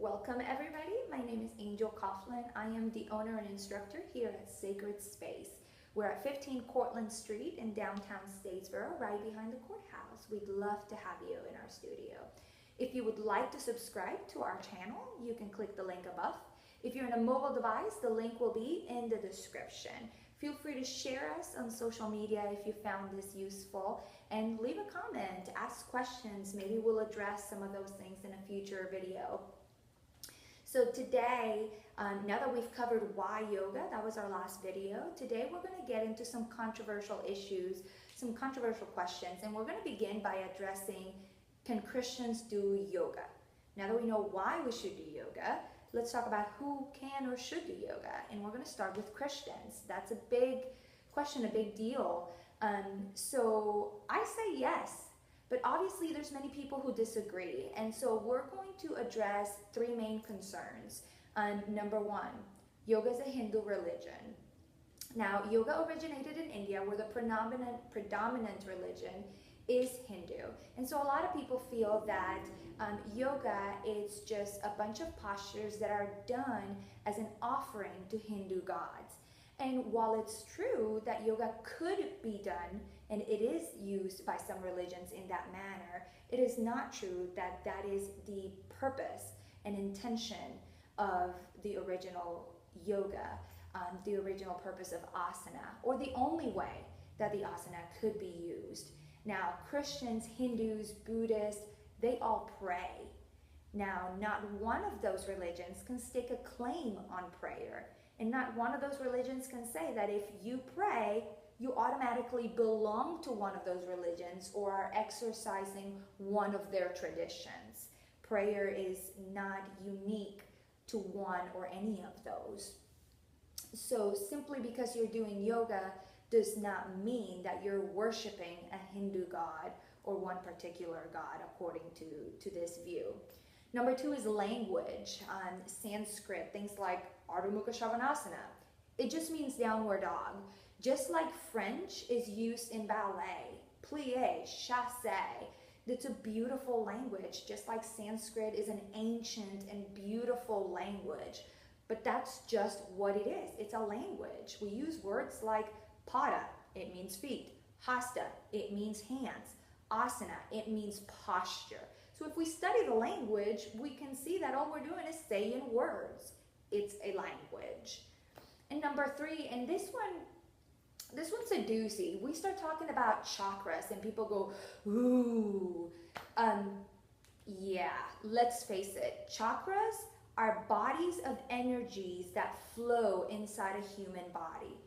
Welcome everybody, my name is Angel Coughlin. I am the owner and instructor here at Sacred Space. We're at 15 Cortlandt Street in downtown Statesboro, right behind the courthouse. We'd love to have you in our studio. If you would like to subscribe to our channel, you can click the link above. If you're in a mobile device, the link will be in the description. Feel free to share us on social media if you found this useful, and leave a comment, ask questions. Maybe we'll address some of those things in a future video. So today, now that we've covered why yoga, that was our last video, today we're going to get into some controversial issues, some controversial questions, and we're going to begin by addressing, can Christians do yoga? Now that we know why we should do yoga, let's talk about who can or should do yoga, and we're going to start with Christians. That's a big question, a big deal. So I say yes. But obviously there's many people who disagree, and so we're going to address three main concerns. Number one, yoga is a Hindu religion. Now, yoga originated in India, where the predominant religion is Hindu, and so a lot of people feel that yoga is just a bunch of postures that are done as an offering to Hindu gods. And while it's true that yoga could be done, and it is used by some religions in that manner, it is not true that that is the purpose and intention of the original yoga, the original purpose of asana, or the only way that the asana could be used. Now, Christians, Hindus, Buddhists, they all pray. Now, not one of those religions can stake a claim on prayer. And not one of those religions can say that if you pray, you automatically belong to one of those religions or are exercising one of their traditions. Prayer is not unique to one or any of those. So simply because you're doing yoga does not mean that you're worshiping a Hindu god or one particular god according to this view. Number two is language. Sanskrit, things like Ardha Mukha Svanasana. It just means downward dog. Just like French is used in ballet, plie, chasse. It's a beautiful language, just like Sanskrit is an ancient and beautiful language. But that's just what it is. It's a language. We use words like pada, it means feet. Hasta, it means hands. Asana, it means posture. So if we study the language, we can see that all we're doing is saying words. It's a language. And number three, and this one's a doozy. We start talking about chakras and people go, ooh. Yeah, let's face it. Chakras are bodies of energies that flow inside a human body.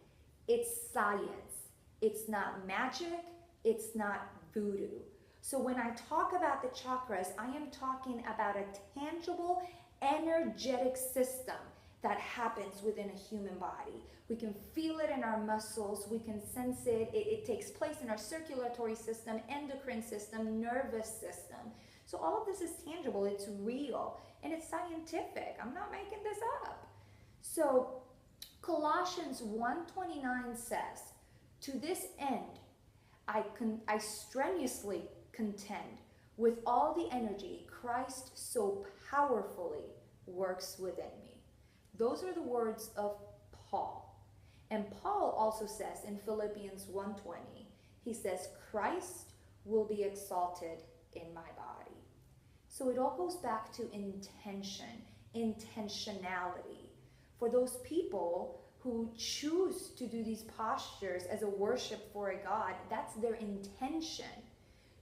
It's science. It's not magic. It's not voodoo. So when I talk about the chakras, I am talking about a tangible, energetic system that happens within a human body. We can feel it in our muscles, we can sense it, it takes place in our circulatory system, endocrine system, nervous system. So all of this is tangible, it's real, and it's scientific. I'm not making this up. So Colossians 1:29 says, to this end, I strenuously contend with all the energy Christ so powerfully works within me. Those are the words of Paul. And Paul also says in Philippians 1:20, he says, Christ will be exalted in my body. So it all goes back to intention, intentionality. For those people who choose to do these postures as a worship for a God, that's their intention.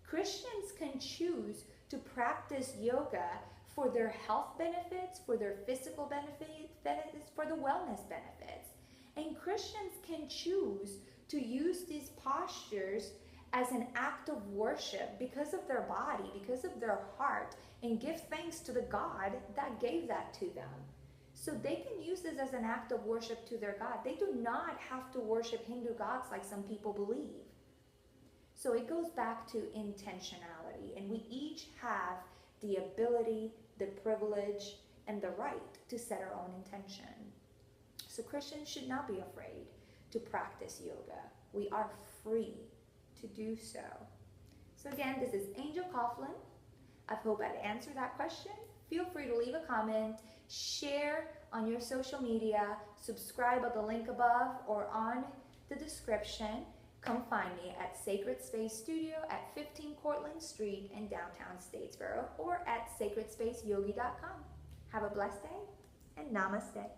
Christians can choose to practice yoga for their health benefits, for their physical benefits, for the wellness benefits. And Christians can choose to use these postures as an act of worship because of their body, because of their heart, and give thanks to the God that gave that to them. So they can use this as an act of worship to their God. They do not have to worship Hindu gods like some people believe. So it goes back to intentionality, and we each have the ability, the privilege, and the right to set our own intention. So Christians should not be afraid to practice yoga. We are free to do so. So again, this is Angel Coughlin. I hope I've answered that question. feel free to leave a comment, share on your social media, subscribe at the link above or on the description. Come find me at Sacred Space Studio at 15 Courtland Street in downtown Statesboro or at sacredspaceyogi.com. Have a blessed day and namaste.